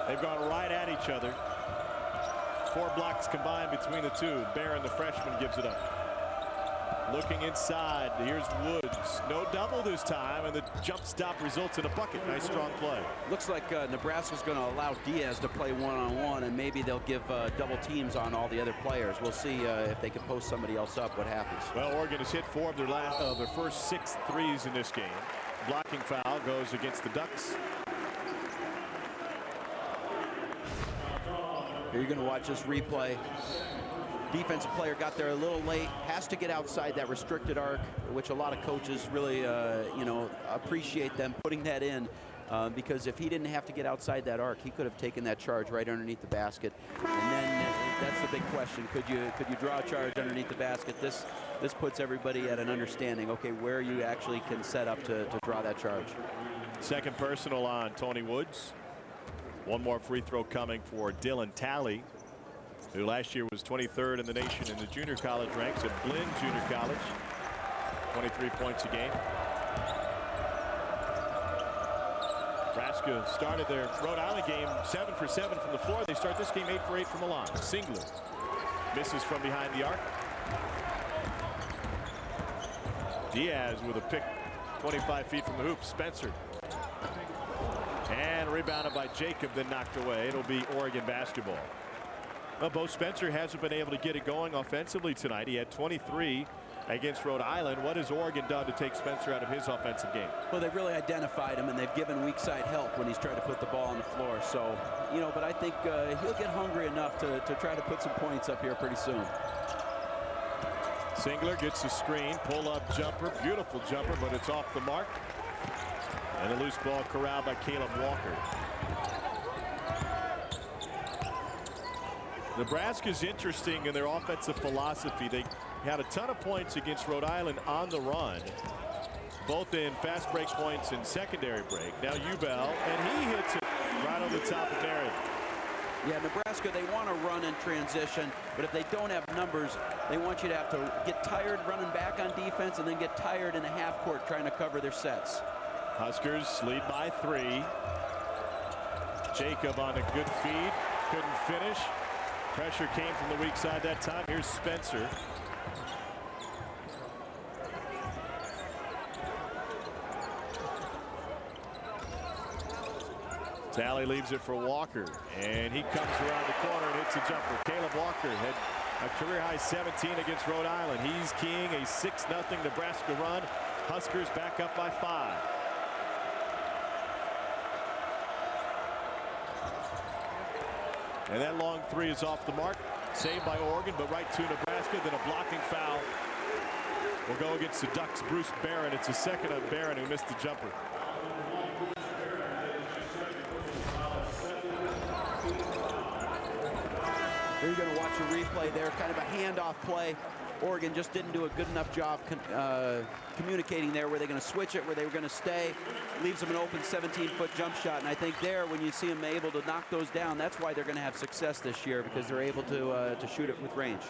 They've gone right at each other. 4 blocks combined between the two. Barron, the freshman, gives it up. Looking inside, here's Woods. No double this time, and the jump stop results in a bucket. Nice strong play. Looks like Nebraska's going to allow Diaz to play one-on-one, and maybe they'll give double teams on all the other players. We'll see if they can post somebody else up, what happens. Well, Oregon has hit 4 of their first 6 threes in this game. Blocking foul goes against the Ducks. Here you're going to watch this replay. Defensive player got there a little late, has to get outside that restricted arc, which a lot of coaches really, appreciate them putting that in, because if he didn't have to get outside that arc, he could have taken that charge right underneath the basket. And then that's the big question: could you draw a charge underneath the basket? This puts everybody at an understanding. Okay, where you actually can set up to draw that charge. Second personal on Tony Woods. One more free throw coming for Dylan Talley, who last year was 23rd in the nation in the junior college ranks at Blinn Junior College. 23 points a game. Nebraska started their Rhode Island game 7 for 7 from the floor. They start this game 8 for 8 from the line. Singler misses from behind the arc. Diaz with a pick 25 feet from the hoop. Spencer. And rebounded by Jacob, then knocked away. It'll be Oregon basketball. Well, Bo Spencer hasn't been able to get it going offensively tonight. He had 23 against Rhode Island. What has Oregon done to take Spencer out of his offensive game? Well, they've really identified him, and they've given weak side help when he's tried to put the ball on the floor. So, but I think he'll get hungry enough to try to put some points up here pretty soon. Singler gets the screen, pull-up jumper, beautiful jumper, but it's off the mark. And a loose ball corralled by Caleb Walker. Nebraska's interesting in their offensive philosophy. They had a ton of points against Rhode Island on the run, both in fast break points and secondary break. Now Ubel, and he hits it right on the top of Merritt. Yeah, Nebraska, they want to run in transition, but if they don't have numbers, they want you to have to get tired running back on defense and then get tired in the half court trying to cover their sets. Huskers lead by 3. Jacob on a good feed, couldn't finish. Pressure came from the weak side that time. Here's Spencer. Talley leaves it for Walker, and he comes around the corner and hits a jumper. Caleb Walker had a career-high 17 against Rhode Island. He's keying a 6-0 Nebraska run. Huskers back up by 5. And that long 3 is off the mark. Saved by Oregon, but right to Nebraska. Then a blocking foul will go against the Ducks. Bruce Barron. It's a second on Barron, who missed the jumper. Here you're going to watch a replay there, kind of a handoff play. Oregon just didn't do a good enough job communicating there. Were they going to switch it? Were they going to stay? Leaves them an open 17-foot jump shot. And I think there, when you see them able to knock those down, that's why they're going to have success this year, because they're able to shoot it with range.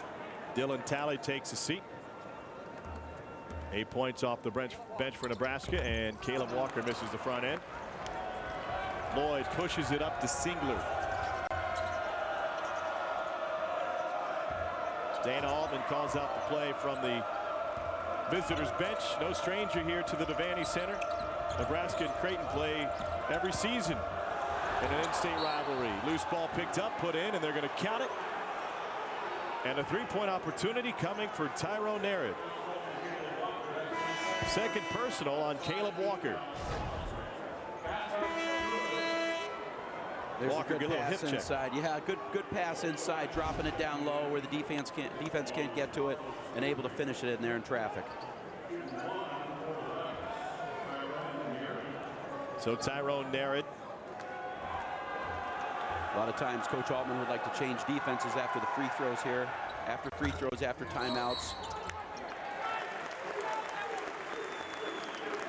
Dylan Talley takes a seat. 8 points off the bench for Nebraska, and Caleb Walker misses the front end. Lloyd pushes it up to Singler. Dana Altman calls out the play from the visitors bench. No stranger here to the Devaney Center. Nebraska and Creighton play every season in an in-state rivalry. Loose ball picked up, put in, and they're going to count it. And a 3-point opportunity coming for Tyrone Narrett. Second personal on Caleb Walker. There's Walker, a good little pass hip check. inside. Yeah, good pass inside, dropping it down low where the defense can't get to it, and able to finish it in there in traffic. So Tyrone Narrett. A lot of times Coach Altman would like to change defenses after the free throws here, after free throws, after timeouts.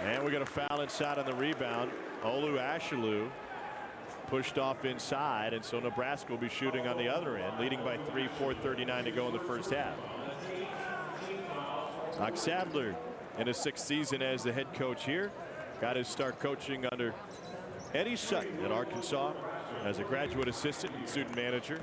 And we got a foul inside on the rebound. Olu Ashalou pushed off inside, and so Nebraska will be shooting on the other end, leading by 3, 4:39 to go in the first half. Doc Sadler in his 6th season as the head coach here. Got his start coaching under Eddie Sutton at Arkansas, as a graduate assistant and student manager.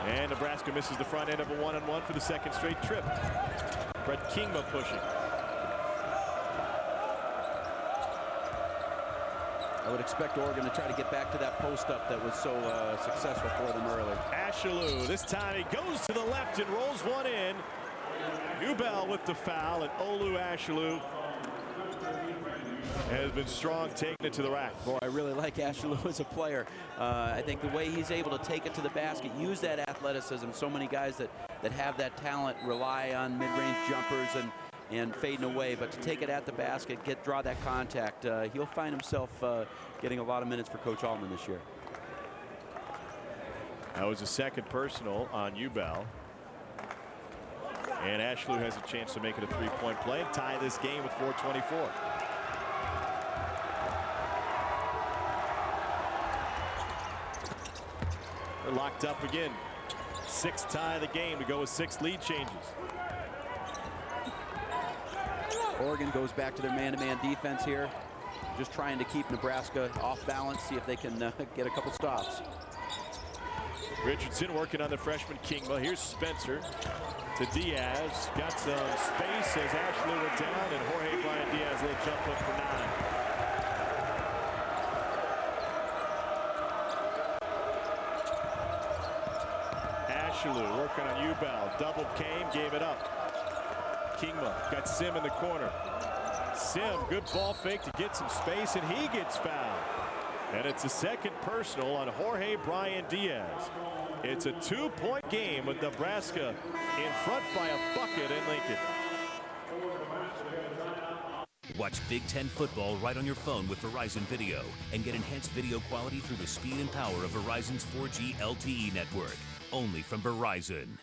And Nebraska misses the front end of a one-on-one for the second straight trip. Brett Kingma pushing. I would expect Oregon to try to get back to that post-up that was so successful for them earlier. Ashalou, this time he goes to the left and rolls one in. Ubel with the foul, and Olu Ashalou has been strong taking it to the rack. Boy, I really like Ashalou as a player. I think the way he's able to take it to the basket, use that athleticism. So many guys that have that talent rely on mid-range jumpers and fading away, but to take it at the basket, draw that contact, he'll find himself getting a lot of minutes for Coach Altman this year. That was a second personal on Ubel. And Ashalou has a chance to make it a three-point play and tie this game with 4:24. They're locked up again. Sixth tie of the game to go with 6 lead changes. Oregon goes back to their man-to-man defense here, just trying to keep Nebraska off balance, see if they can get a couple stops. Richardson working on the freshman Kingma. Here's Spencer to Diaz. Got some space as Ashalou went down, and Jorge Brian Diaz, a little jump hook for 9. Ashalou working on Ubel. Double came, gave it up. Kingma got Sim in the corner. Sim, good ball fake to get some space, and he gets fouled. And it's a second personal on Jorge Brian Diaz. It's a 2-point game with Nebraska in front by a bucket in Lincoln. Watch Big Ten football right on your phone with Verizon Video and get enhanced video quality through the speed and power of Verizon's 4G LTE network. Only from Verizon.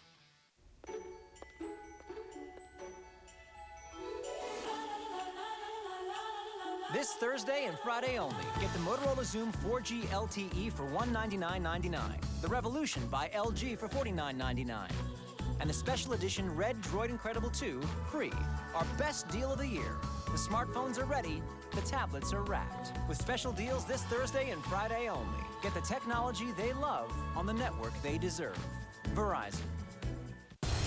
This Thursday and Friday only, get the Motorola Xoom 4G LTE for $199.99. The Revolution by LG for $49.99. And the special edition Red Droid Incredible 2 free. Our best deal of the year. The smartphones are ready, the tablets are wrapped. With special deals this Thursday and Friday only. Get the technology they love on the network they deserve. Verizon.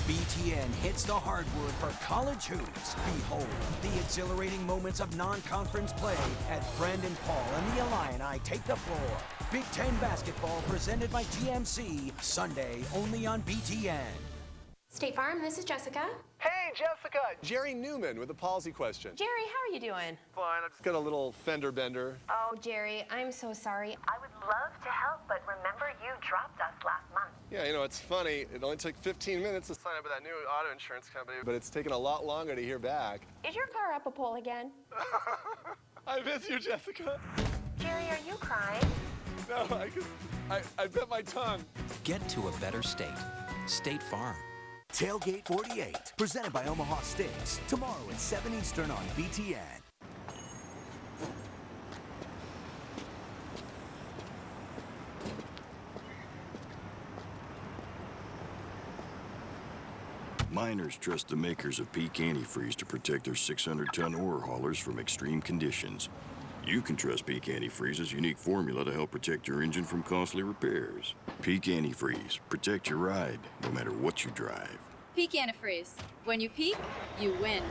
BTN hits the hardwood for college hoops. Behold the exhilarating moments of non-conference play as Brandon Paul and the Illini take the floor. Big Ten basketball presented by GMC, Sunday only on BTN. State Farm, this is Jessica. Hey, Jessica! Jerry Newman with a policy question. Jerry, how are you doing? Fine, I've just got a little fender bender. Oh, Jerry, I'm so sorry. I would love to help, but remember you dropped us last month. Yeah, you know, it's funny. It only took 15 minutes to sign up with that new auto insurance company, but it's taken a lot longer to hear back. Is your car up a pole again? I miss you, Jessica. Jerry, are you crying? No, I bit my tongue. Get to a better state. State Farm. Tailgate 48, presented by Omaha Steaks. Tomorrow at 7 Eastern on BTN. Miners trust the makers of Peak Antifreeze to protect their 600-ton ore haulers from extreme conditions. You can trust Peak Antifreeze's unique formula to help protect your engine from costly repairs. Peak Antifreeze. Protect your ride, no matter what you drive. Peak Antifreeze. When you peak, you win.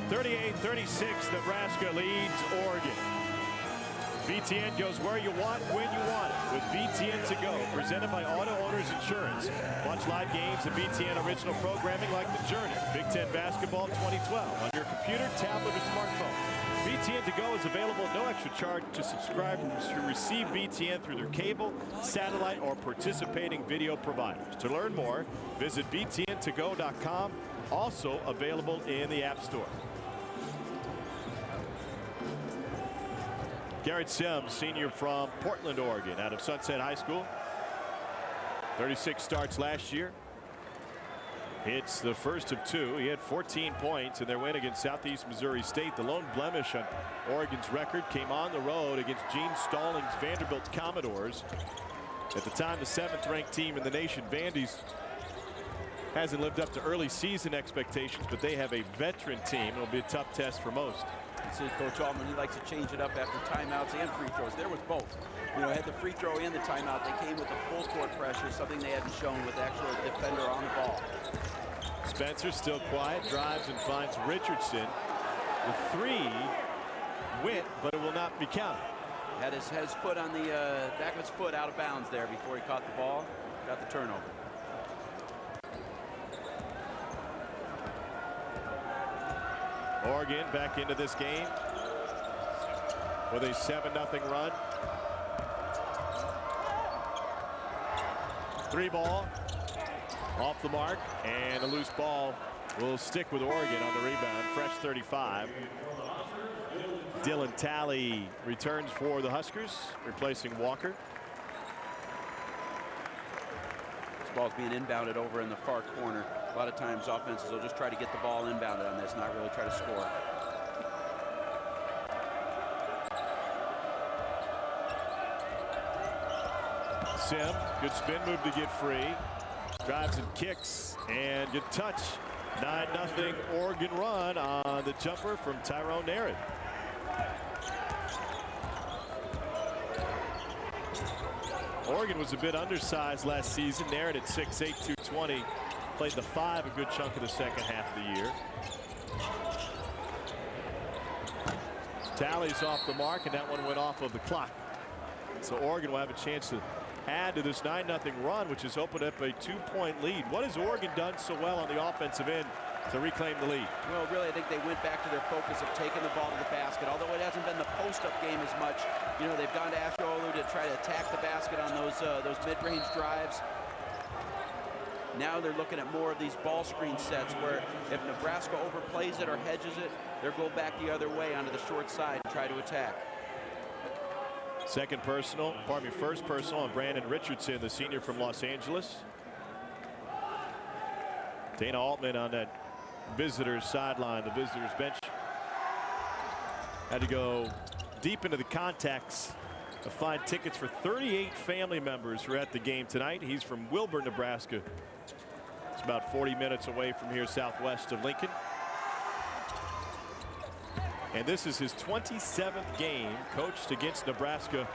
(38-36), Nebraska leads Oregon. BTN goes where you want, when you want it, with BTN to go, presented by Auto Owners Insurance. Watch live games and BTN original programming like The Journey, Big Ten Basketball 2012 on your computer, tablet, or smartphone. BTN to go is available at no extra charge to subscribers who receive BTN through their cable, satellite, or participating video providers. To learn more, visit btntogo.com. Also available in the App Store. Garrett Sims, senior from Portland, Oregon, out of Sunset High School. 36 starts last year. It's the first of 2. He had 14 points in their win against Southeast Missouri State. The lone blemish on Oregon's record came on the road against Gene Stallings' Vanderbilt Commodores. At the time, the 7th-ranked team in the nation. Vandy's hasn't lived up to early season expectations, but they have a veteran team. It'll be a tough test for most. You see Coach Allman, he likes to change it up after timeouts and free throws. There was both. You know, had the free throw and the timeout. They came with the full court pressure, something they hadn't shown with actual defender on the ball. Spencer still quiet, drives and finds Richardson. The three went, but it will not be counted. Had his foot on the back of his foot out of bounds there before he caught the ball. Got the turnover. Oregon back into this game with a 7-0 run. 3 ball off the mark, and a loose ball will stick with Oregon on the rebound. Fresh 35. Dylan Talley returns for the Huskers, replacing Walker. This ball's being inbounded over in the far corner. A lot of times offenses will just try to get the ball inbounded on this, not really try to score. Sim, good spin move to get free. Drives and kicks, and good touch. 9-0 Oregon run on the jumper from Tyrone Narron. Oregon was a bit undersized last season. Narron at 6'8", 220. Played the 5 a good chunk of the second half of the year. Tally's off the mark, and that one went off of the clock. So Oregon will have a chance to add to this 9-0 run, which has opened up a 2-point lead. What has Oregon done so well on the offensive end to reclaim the lead? Well, really, I think they went back to their focus of taking the ball to the basket. Although it hasn't been the post-up game as much, you know, they've gone to Asholu to try to attack the basket on those mid-range drives. Now they're looking at more of these ball screen sets where if Nebraska overplays it or hedges it, they'll go back the other way onto the short side and try to attack. First personal on Brandon Richardson, the senior from Los Angeles. Dana Altman on that visitors sideline, the visitors bench. Had to go deep into the contacts to find tickets for 38 family members who are at the game tonight. He's from Wilbur, Nebraska. It's about 40 minutes away from here, southwest of Lincoln. And this is his 27th game coached against Nebraska.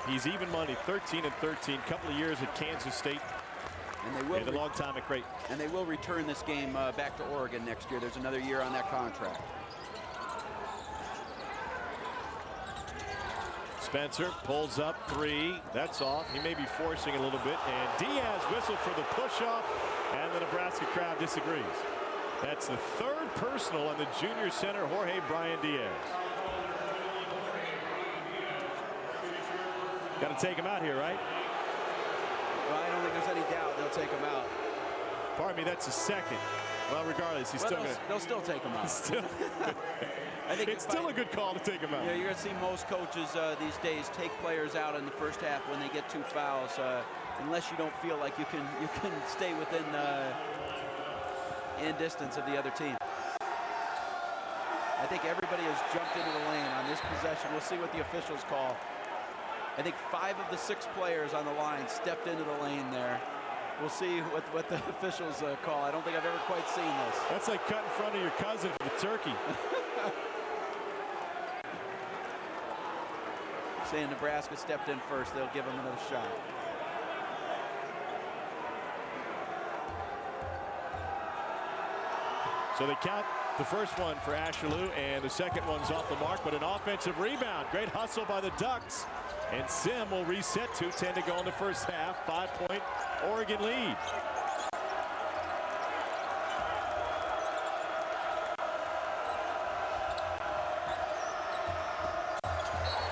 He's even money, 13-13, couple of years at Kansas State. And they will, and a long time at Creighton. And they will return this game back to Oregon next year. There's another year on that contract. Spencer pulls up 3. That's off. He may be forcing a little bit. And Diaz whistled for the push-off, and the Nebraska crowd disagrees. That's the 3rd personal on the junior center, Jorge Brian Diaz. Got to take him out here, right? Well, I don't think there's any doubt they'll take him out. Pardon me, that's a 2nd. Well, regardless, he's they'll still take him out. I think it's still a good call to take him out. Yeah, you're going to see most coaches these days take players out in the first half when they get 2 fouls, unless you don't feel like you can stay within in distance of the other team. I think everybody has jumped into the lane on this possession. We'll see what the officials call. I think 5 of the 6 players on the line stepped into the lane there. We'll see what the officials call. I don't think I've ever quite seen this. That's like cut in front of your cousin for the turkey. Saying Nebraska stepped in first, they'll give them another shot. So they count the first one for Asholu, and the second one's off the mark, but an offensive rebound. Great hustle by the Ducks. And Sim will reset. 2:10 to go in the first half. 5-point Oregon lead.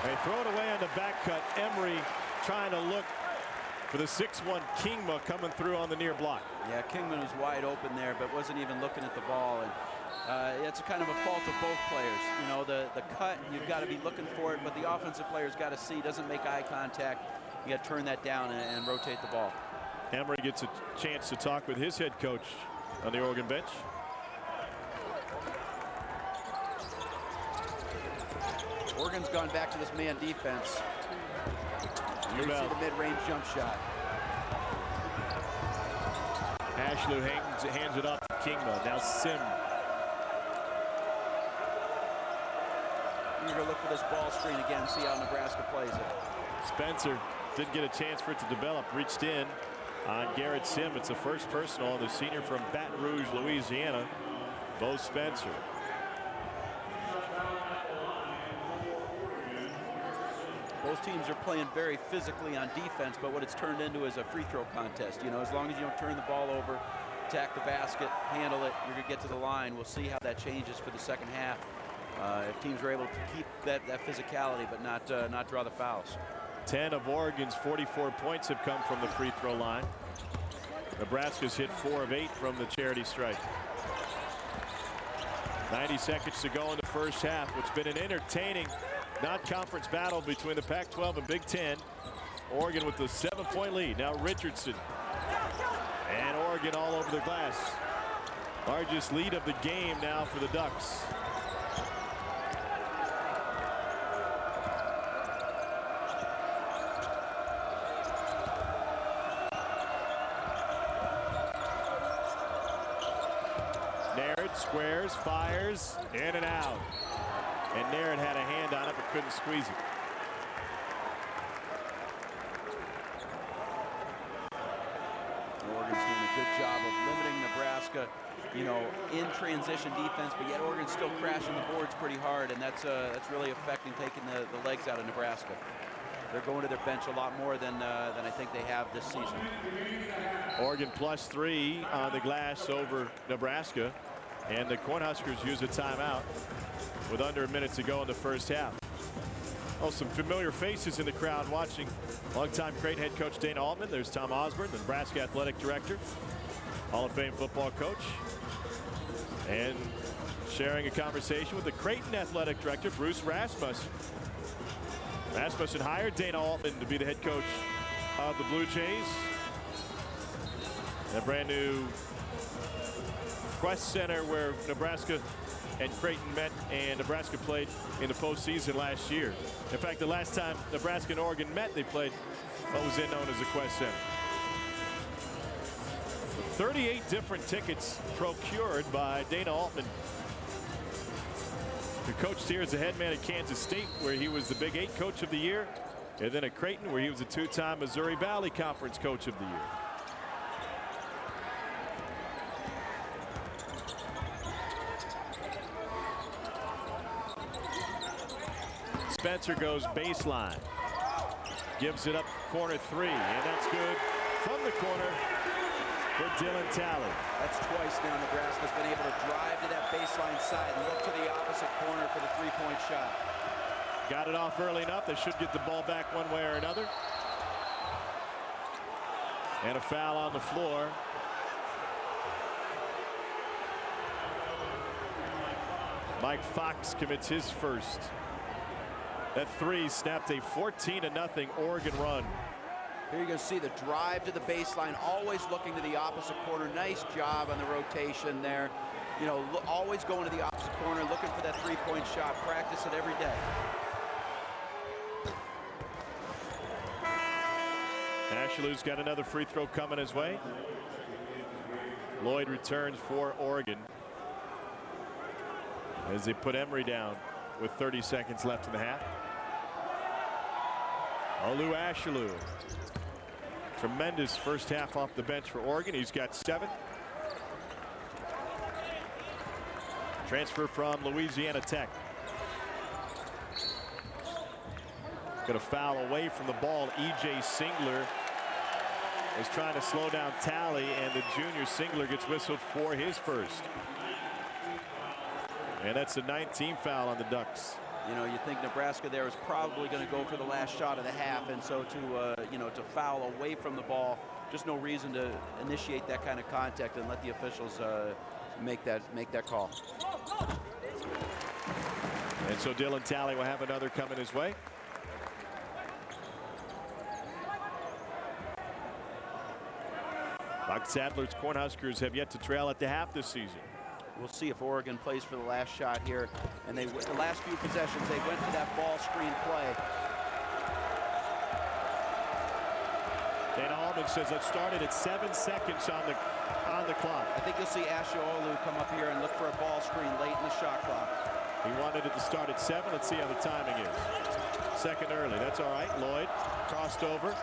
They throw it away on the back cut. Emery trying to look for the 6'1" Kingma coming through on the near block. Yeah, Kingman was wide open there, but wasn't even looking at the ball. And it's a kind of a fault of both players. You know, the cut, you've got to be looking for it, but the offensive player's got to see, doesn't make eye contact. You got to turn that down and rotate the ball. Emery gets a chance to talk with his head coach on the Oregon bench. Oregon's gone back to this man defense. You see the mid-range jump shot. Ashley hands it off to Kingma. Now Sim. You're going to look for this ball screen again, see how Nebraska plays it. Spencer didn't get a chance for it to develop. Reached in on Garrett Sim. It's the first personal on the senior from Baton Rouge, Louisiana, Bo Spencer. Both teams are playing very physically on defense, but what it's turned into is a free throw contest. You know, as long as you don't turn the ball over, attack the basket, handle it, you're going to get to the line. We'll see how that changes for the second half. If teams are able to keep that physicality but not draw the fouls. 10 of Oregon's 44 points have come from the free throw line. Nebraska's hit 4 of 8 from the charity stripe. 90 seconds to go in the first half. It's been an entertaining non-conference battle between the Pac-12 and Big Ten. Oregon with the 7-point lead. Now Richardson. And Oregon all over the glass. Largest lead of the game now for the Ducks. Naird squares, fires, in and out. And Naird had a hand on it but couldn't squeeze it. Oregon's doing a good job of limiting Nebraska, you know, in transition defense, but yet Oregon's still crashing the boards pretty hard, and that's really affecting taking the legs out of Nebraska. They're going to their bench a lot more than I think they have this season. Oregon +3 on the glass over Nebraska, and the Cornhuskers use a timeout with under a minute to go in the first half. Oh, some familiar faces in the crowd watching. Longtime Creighton head coach Dana Altman. There's Tom Osborne, the Nebraska athletic director, Hall of Fame football coach, and sharing a conversation with the Creighton athletic director Bruce Rasmussen. Rasmussen hired Dana Altman to be the head coach of the Blue Jays. A brand new Quest Center where Nebraska and Creighton met, and Nebraska played in the postseason last year. In fact, the last time Nebraska and Oregon met, they played what was then known as the Quest Center. 38 different tickets procured by Dana Altman, who coached here as the head man at Kansas State, where he was the Big 8 Coach of the Year, and then at Creighton, where he was a 2-time Missouri Valley Conference Coach of the Year. Spencer goes baseline, gives it up corner 3, and that's good from the corner for Dylan Talley. That's twice now Nebraska's been able to drive to that baseline side and look to the opposite corner for the three-point shot. Got it off early enough. They should get the ball back one way or another. And a foul on the floor. Mike Fox commits his first. That 3 snapped a 14-0 Oregon run. Here you're going to see the drive to the baseline, always looking to the opposite corner. Nice job on the rotation there. You know, always going to the opposite corner, looking for that three-point shot. Practice it every day. Ashley's got another free throw coming his way. Lloyd returns for Oregon as they put Emery down with 30 seconds left in the half. Olu Ashley. Tremendous first half off the bench for Oregon. He's got 7. Transfer from Louisiana Tech. Got a foul away from the ball. E.J. Singler is trying to slow down Talley, and the junior Singler gets whistled for his first. And that's a 19 foul on the Ducks. You know, you think Nebraska there is probably going to go for the last shot of the half, and so to you know, to foul away from the ball, just no reason to initiate that kind of contact and let the officials make that call. And so Dylan Talley will have another coming his way. Buck Sadler's Cornhuskers have yet to trail at the half this season. We'll see if Oregon plays for the last shot here. And the last few possessions, they went to that ball screen play. Dana Altman says it started at 7 seconds on on the clock. I think you'll see Ashiolu come up here and look for a ball screen late in the shot clock. He wanted it to start at 7. Let's see how the timing is. Second early. That's all right. Lloyd crossed over.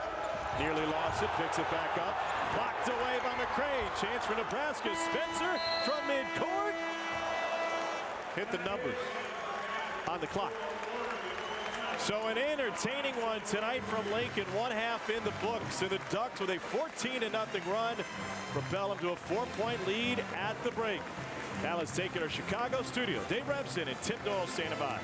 Nearly lost it. Picks it back up. Blocked away by McCray. Chance for Nebraska. Spencer from midcourt. Hit the numbers on the clock. So an entertaining one tonight from Lincoln. 1/2 in the books. And the Ducks with a 14-0 run propel them to a 4-point lead at the break. Now let's take it to our Chicago studio. Dave Revson and Tim Doyle standing by.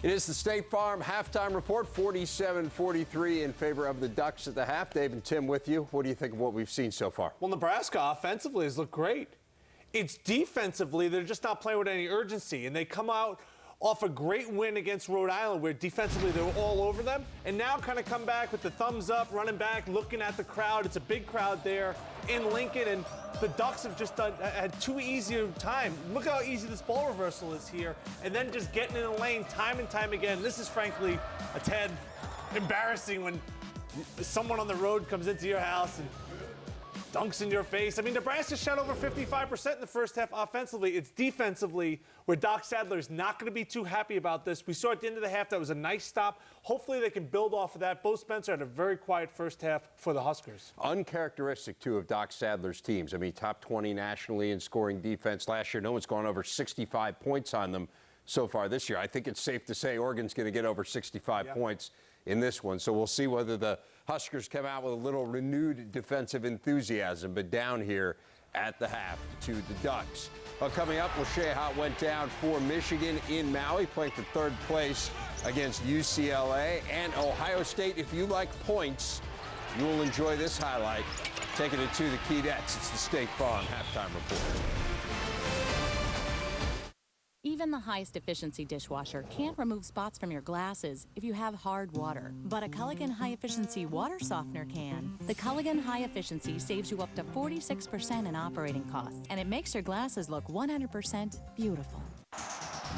It is the State Farm halftime report, 47-43 in favor of the Ducks at the half. Dave and Tim with you. What do you think of what we've seen so far? Well, Nebraska offensively has looked great. It's defensively, they're just not playing with any urgency, and they come out off a great win against Rhode Island where defensively they were all over them, and now kind of come back with the thumbs up, running back, looking at the crowd. It's a big crowd there in Lincoln, and the Ducks have just had too easy a time. Look at how easy this ball reversal is here, and then just getting in the lane time and time again. This is frankly a tad embarrassing when someone on the road comes into your house and dunks in your face. I mean, Nebraska shot over 55% in the first half offensively. It's defensively where Doc Sadler's not going to be too happy about this. We saw at the end of the half that was a nice stop. Hopefully they can build off of that. Bo Spencer had a very quiet first half for the Huskers. Uncharacteristic, too, of Doc Sadler's teams. I mean, top 20 nationally in scoring defense. Last year, no one's gone over 65 points on them so far this year. I think it's safe to say Oregon's going to get over 65 points in this one. So we'll see whether the Huskers come out with a little renewed defensive enthusiasm, but down here at the half to the Ducks. Well, coming up, we'll show you how it went down for Michigan in Maui, playing for third place against UCLA and Ohio State. If you like points, you will enjoy this highlight. Taking it to the Keydets. It's the State Farm halftime report. Even the highest efficiency dishwasher can't remove spots from your glasses if you have hard water. But a Culligan High Efficiency water softener can. The Culligan High Efficiency saves you up to 46% in operating costs, and it makes your glasses look 100% beautiful.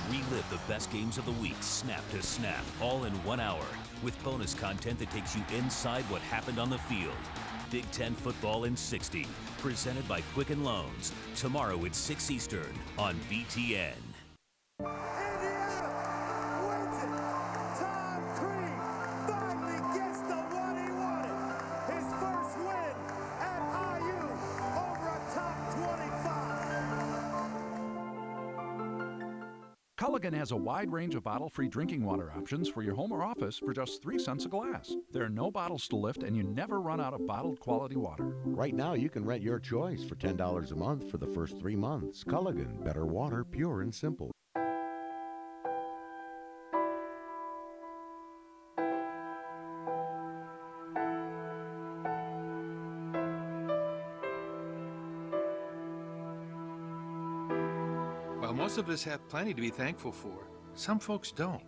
Relive the best games of the week, snap to snap, all in 1 hour, with bonus content that takes you inside what happened on the field. Big Ten football in 60, presented by Quicken Loans. Tomorrow at 6 Eastern on BTN. Indiana wins it. Tom Crean finally gets the one he wanted. His first win at IU over a top 25. Culligan has a wide range of bottle-free drinking water options for your home or office for just 3 cents a glass. There are no bottles to lift, and you never run out of bottled quality water. Right now, you can rent your choice for $10 a month for the first 3 months. Culligan, better water, pure and simple. While most of us have plenty to be thankful for, some folks don't.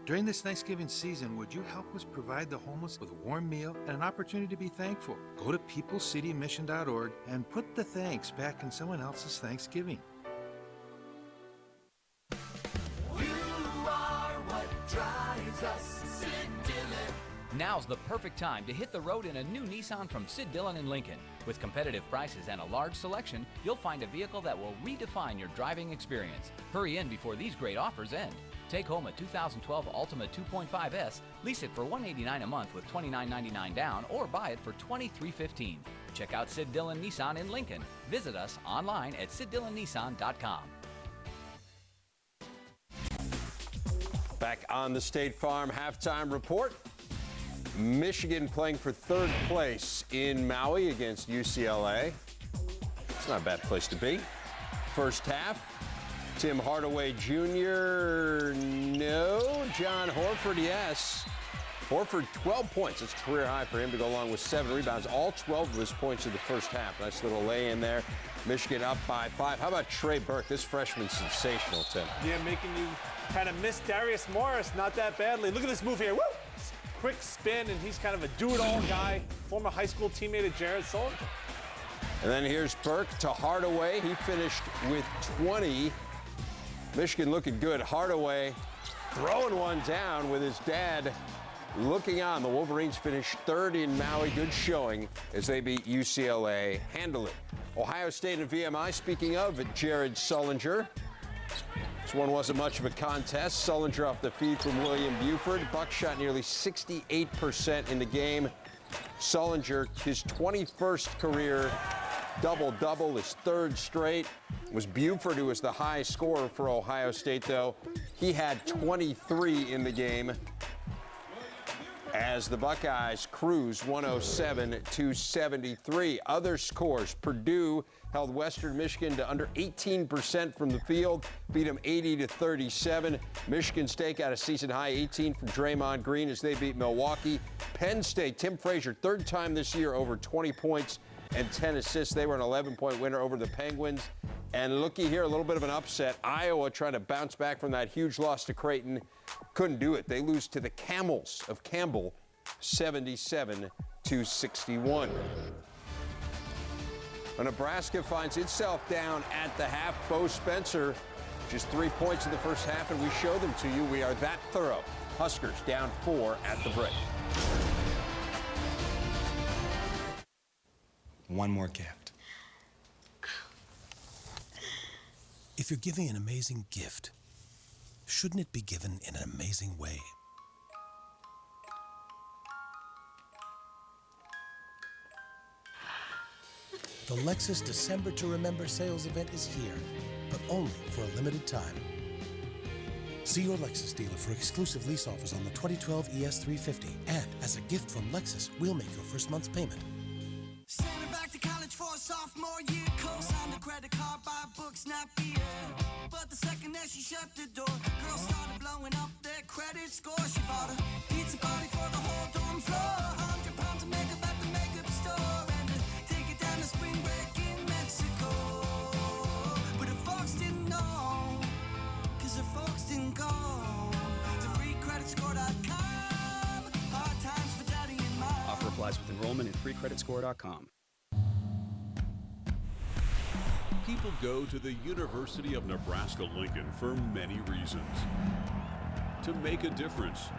During this Thanksgiving season, would you help us provide the homeless with a warm meal and an opportunity to be thankful? Go to peoplecitymission.org and put the thanks back in someone else's Thanksgiving. You are what drives us, Sid Dillon. Now's the perfect time to hit the road in a new Nissan from Sid Dillon in Lincoln. With competitive prices and a large selection, you'll find a vehicle that will redefine your driving experience. Hurry in before these great offers end. Take home a 2012 Altima 2.5S, lease it for $189 a month with $29.99 down, or buy it for $23.15. Check out Sid Dillon Nissan in Lincoln. Visit us online at SidDillonNissan.com. Back on the State Farm halftime report. Michigan playing for third place in Maui against UCLA. It's not a bad place to be. First half, Tim Hardaway Jr., no. John Horford, yes. Horford, 12 points. It's a career high for him to go along with 7 rebounds. All 12 of his points in the first half. Nice little lay in there. Michigan up by 5. How about Trey Burke? This freshman's sensational, Tim. Yeah, making you kind of miss Darius Morris not that badly. Look at this move here. Woo! Quick spin, and he's kind of a do-it-all guy. Former high school teammate of Jared Sullivan. And then here's Burke to Hardaway. He finished with 20. Michigan looking good. Hardaway throwing one down with his dad looking on. The Wolverines finished third in Maui. Good showing as they beat UCLA handily. Ohio State and VMI, speaking of it, Jared Sullinger. This one wasn't much of a contest. Sullinger off the feed from William Buford. Buck shot nearly 68% in the game. Sullinger, his 21st career double-double, his third straight. It was Buford who was the high scorer for Ohio State, though. He had 23 in the game as the Buckeyes cruise 107-73. Other scores, Purdue held Western Michigan to under 18% from the field, beat them 80-37. Michigan State got a season-high 18 from Draymond Green as they beat Milwaukee. Penn State, Tim Frazier, third time this year over 20 points and 10 assists. They were an 11-point winner over the Penguins. And looky here, a little bit of an upset. Iowa trying to bounce back from that huge loss to Creighton. Couldn't do it. They lose to the Camels of Campbell, 77-61. Nebraska finds itself down at the half. Bo Spencer, just 3 points in the first half, and we show them to you. We are that thorough. Huskers down 4 at the break. One more gift. If you're giving an amazing gift, shouldn't it be given in an amazing way? The Lexus December to Remember sales event is here, but only for a limited time. See your Lexus dealer for exclusive lease offers on the 2012 ES350. And as a gift from Lexus, we'll make your first month's payment. Sending back to college for a sophomore year. Co-signed the credit card, buy books, not beer. But the second that she shut the door, girls started blowing up their credit score. She bought a pizza party for the whole dorm floor. 100 pounds of makeup at the makeup store. And to take it down to spring break in Mexico. But her folks didn't know, cause her folks didn't go to freecreditscore.com. Hard times for daddy and mom. Offer applies with enrollment at freecreditscore.com. People go to the University of Nebraska-Lincoln for many reasons. To make a difference.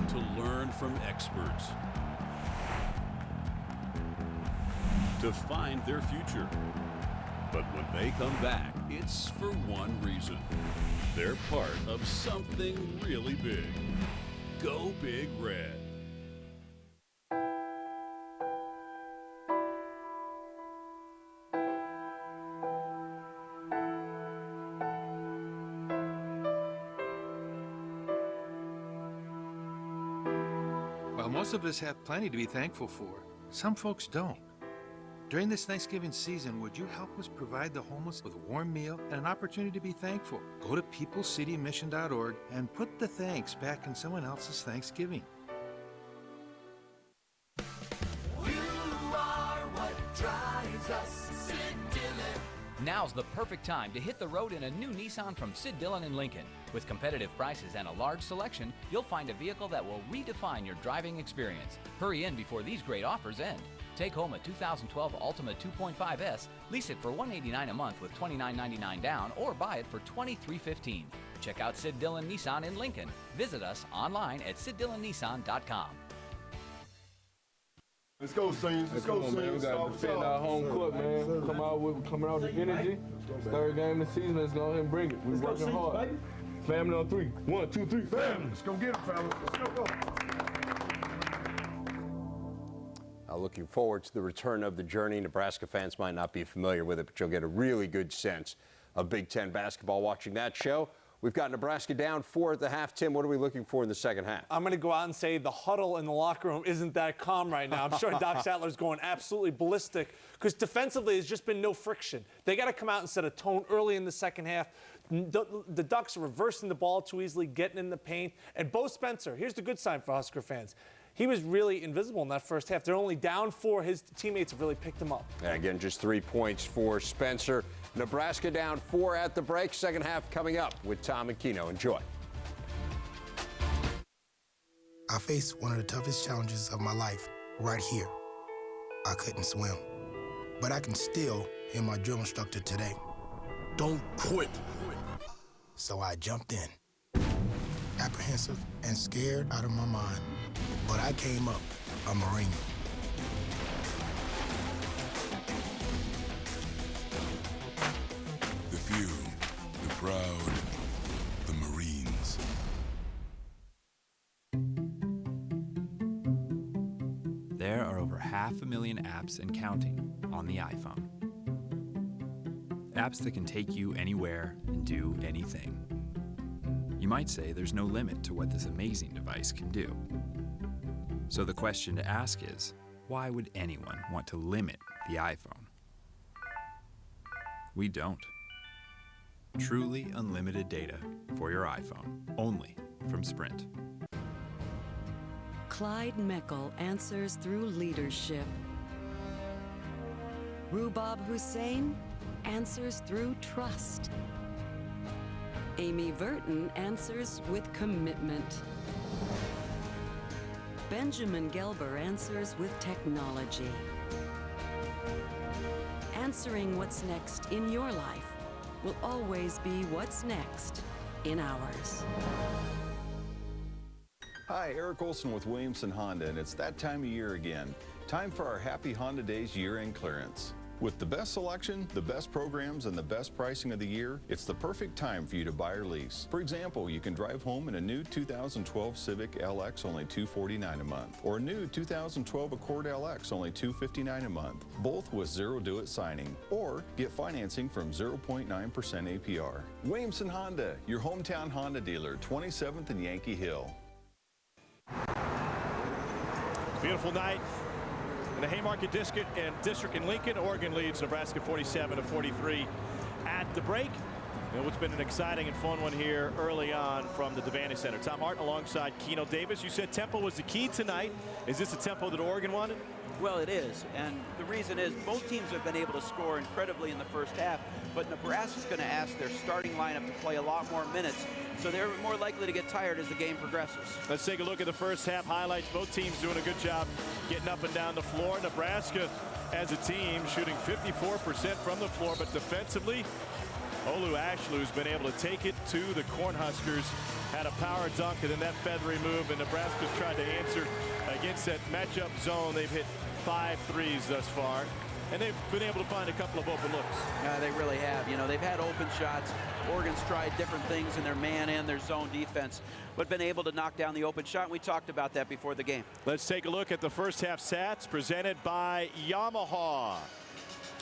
To learn from experts. To find their future. But when they come back, it's for one reason. They're part of something really big. Go Big Red. While most of us have plenty to be thankful for, some folks don't. During this Thanksgiving season, would you help us provide the homeless with a warm meal and an opportunity to be thankful? Go to peoplecitymission.org and put the thanks back in someone else's Thanksgiving. Now's the perfect time to hit the road in a new Nissan from Sid Dillon in Lincoln. With competitive prices and a large selection, you'll find a vehicle that will redefine your driving experience. Hurry in before these great offers end. Take home a 2012 Altima 2.5S, lease it for $189 a month with $29.99 down, or buy it for $23.15. Check out Sid Dillon Nissan in Lincoln. Visit us online at siddillonnissan.com. Let's go, Saints. Let's go, Saints. Man. We got to defend our home court, man. Coming out with energy. Third game of the season. Let's go ahead and bring it. We're working hard. Family on 3. 1, 2, 3. Family. Let's go get them, fellas. Let's go. Looking forward to the return of the journey. Nebraska fans might not be familiar with it, but you'll get a really good sense of Big Ten basketball watching that show. We've got Nebraska down 4 at the half. Tim, what are we looking for in the second half? I'm going to go out and say the huddle in the locker room isn't that calm right now. I'm sure Doc Sattler's going absolutely ballistic because defensively there's just been no friction. They got to come out and set a tone early in the second half. The Ducks are reversing the ball too easily, getting in the paint. And Bo Spencer, here's the good sign for Husker fans. He was really invisible in that first half. They're only down 4. His teammates have really picked him up. Yeah, again, just 3 points for Spencer. Nebraska down 4 at the break. Second half coming up with Tom and Keno. Enjoy. I faced one of the toughest challenges of my life right here. I couldn't swim, but I can still hear my drill instructor today. Don't quit. So I jumped in, apprehensive and scared out of my mind. But I came up a Marine. The few, the proud, the Marines. There are over 500,000 apps and counting on the iPhone. Apps that can take you anywhere and do anything. You might say there's no limit to what this amazing device can do. So the question to ask is, why would anyone want to limit the iPhone? We don't. Truly unlimited data for your iPhone, only from Sprint. Clyde Meckel answers through leadership. Rubab Hussein answers through trust. Amy Verton answers with commitment. Benjamin Gelber answers with technology. Answering what's next in your life will always be what's next in ours. Hi, Eric Olson with Williamson Honda, and it's that time of year again. Time for our Happy Honda Days year-end clearance. With the best selection, the best programs, and the best pricing of the year, it's the perfect time for you to buy or lease. For example, you can drive home in a new 2012 Civic LX only $249 a month, or a new 2012 Accord LX only $259 a month, both with zero do-it signing, or get financing from 0.9% APR. Williamson Honda, your hometown Honda dealer, 27th and Yankee Hill. Beautiful night in the Haymarket District in Lincoln. Oregon leads Nebraska 47-43 at the break. And it's been an exciting and fun one here early on from the Devaney Center. Tom Martin alongside Keno Davis. You said tempo was the key tonight. Is this a tempo that Oregon wanted? Well, it is, and the reason is both teams have been able to score incredibly in the first half, but Nebraska's going to ask their starting lineup to play a lot more minutes, so they're more likely to get tired as the game progresses. Let's take a look at the first half highlights. Both teams doing a good job getting up and down the floor. Nebraska, as a team, shooting 54% from the floor, but defensively, Olu Ashlu's been able to take it to the Cornhuskers. Had a power dunk and then that feathery move, and Nebraska's tried to answer against that matchup zone. They've hit 5 threes thus far, and they've been able to find a couple of open looks. They really have. You know, they've had open shots. Oregon's tried different things in their man and their zone defense, but been able to knock down the open shot. We talked about that before the game. Let's take a look at the first half stats presented by Yamaha.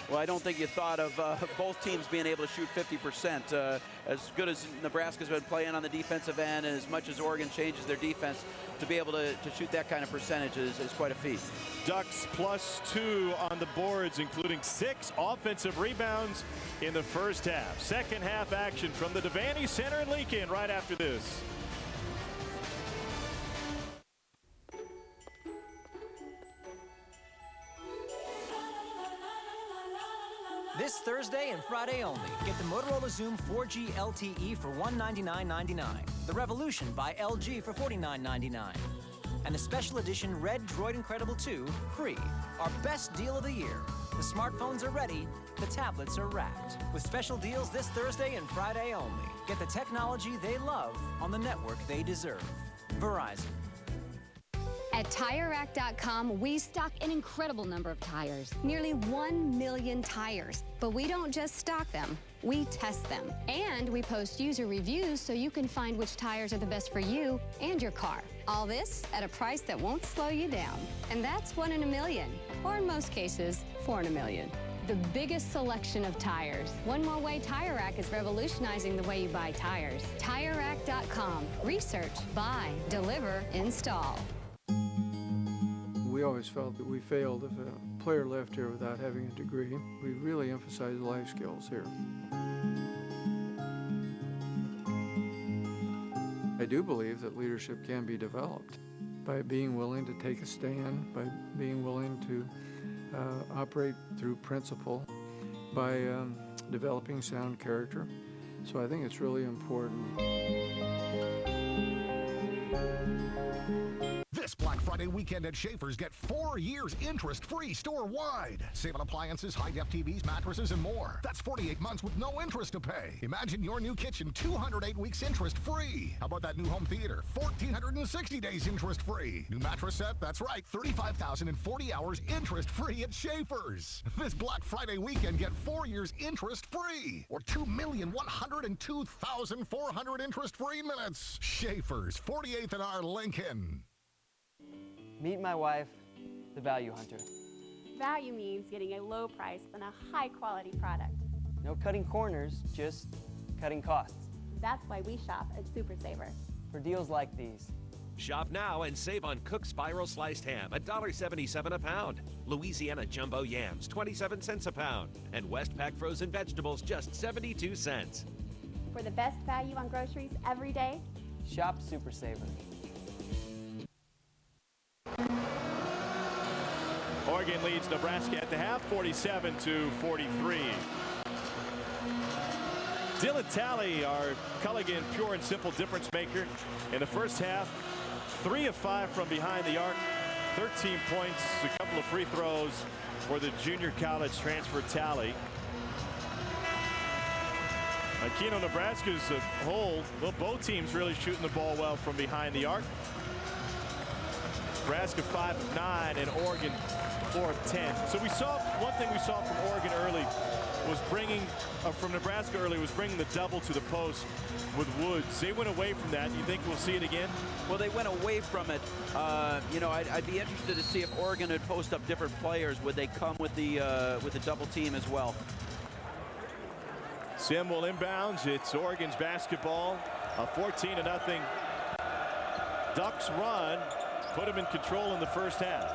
Well, I don't think you thought of both teams being able to shoot 50%. As good as Nebraska's been playing on the defensive end, and as much as Oregon changes their defense, to be able to shoot that kind of percentage is quite a feat. Ducks +2 on the boards, including 6 offensive rebounds in the first half. Second half action from the Devaney Center in Lincoln right after this. This Thursday and Friday only, get the Motorola Zoom 4G LTE for $199.99. The Revolution by LG for $49.99. And the special edition Red Droid Incredible 2 free. Our best deal of the year. The smartphones are ready, the tablets are wrapped. With special deals this Thursday and Friday only. Get the technology they love on the network they deserve. Verizon. At TireRack.com, we stock an incredible number of tires, nearly 1 million tires. But we don't just stock them, we test them. And we post user reviews so you can find which tires are the best for you and your car. All this at a price that won't slow you down. And that's 1 in a million, or in most cases, 4 in a million. The biggest selection of tires. One more way Tire Rack is revolutionizing the way you buy tires. TireRack.com. Research, buy, deliver, install. We always felt that we failed if a player left here without having a degree. We really emphasize life skills here. I do believe that leadership can be developed by being willing to take a stand, by being willing to operate through principle, by developing sound character. So I think it's really important. This Black Friday weekend at Schaefer's, get 4 years interest-free store-wide. Save on appliances, high-def TVs, mattresses, and more. That's 48 months with no interest to pay. Imagine your new kitchen 208 weeks interest-free. How about that new home theater? 1,460 days interest-free. New mattress set? That's right, 35,040 hours interest-free at Schaefer's. This Black Friday weekend, get 4 years interest-free. Or 2,102,400 interest-free minutes. Schaefer's, 48th and R Lincoln. Meet my wife, the value hunter. Value means getting a low price on a high-quality product. No cutting corners, just cutting costs. That's why we shop at Super Saver. For deals like these. Shop now and save on Cook Spiral Sliced Ham, $1.77 a pound. Louisiana Jumbo Yams, 27 cents a pound. And Westpac Frozen Vegetables, just 72 cents. For the best value on groceries every day, shop Super Saver. Oregon leads Nebraska at the half, 47-43. Dylan Talley, our Culligan pure and simple difference maker in the first half. 3 of 5 from behind the arc, 13 points, a couple of free throws for the junior college transfer Talley. Keno, Nebraska as a whole, well, both teams really shooting the ball well from behind the arc. Nebraska 5 of 9 and Oregon 4 of 10. So we saw one thing we saw from Oregon early was from Nebraska early was bringing the double to the post with Woods. They went away from that. You think we'll see it again? Well, they went away from it. You know, I'd be interested to see if Oregon would post up different players. Would they come with the double team as well? Sim will inbounds. It's Oregon's basketball. A 14-0 Ducks run. Put them in control in the first half.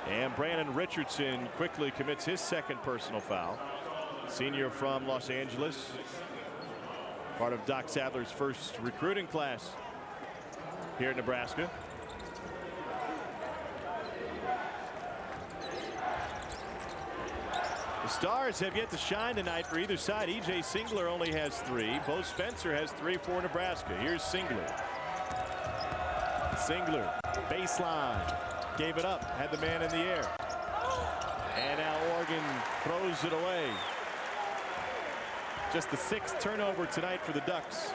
And Brandon Richardson quickly commits his second personal foul. Senior from Los Angeles. Part of Doc Sadler's first recruiting class here in Nebraska. The Stars have yet to shine tonight for either side. E.J. Singler only has 3. Bo Spencer has 3 for Nebraska. Here's Singler. Singler, baseline. Gave it up, had the man in the air. And now Oregon throws it away. Just the 6th turnover tonight for the Ducks.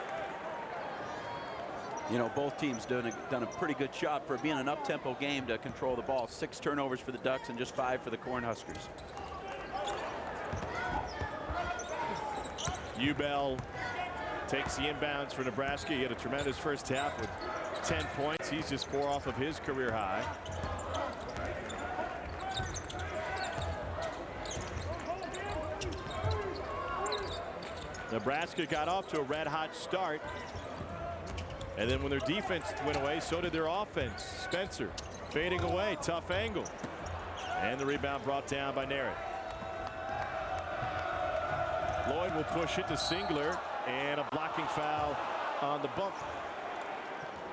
You know, both teams done a pretty good job for being an up-tempo game to control the ball. 6 turnovers for the Ducks and just 5 for the Cornhuskers. Ubell takes the inbounds for Nebraska. He had a tremendous first half with 10 points. He's just 4 off of his career high. Nebraska got off to a red-hot start. And then when their defense went away, so did their offense. Spencer fading away, tough angle. And the rebound brought down by Narrett. Lloyd will push it to Singler, and a blocking foul on the bump.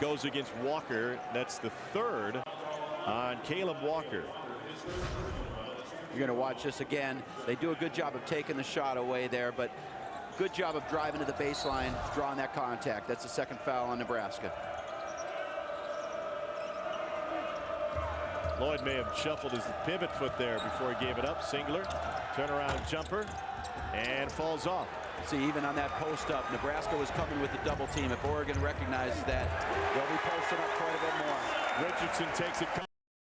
Goes against Walker. That's the 3rd on Caleb Walker. You're going to watch this again. They do a good job of taking the shot away there, but good job of driving to the baseline, drawing that contact. That's the 2nd foul on Nebraska. Lloyd may have shuffled his pivot foot there before he gave it up. Singler, turnaround jumper, and falls off. See, even on that post up, Nebraska was coming with the double team. If Oregon recognizes that, they'll be posting up quite a bit more. Richardson takes it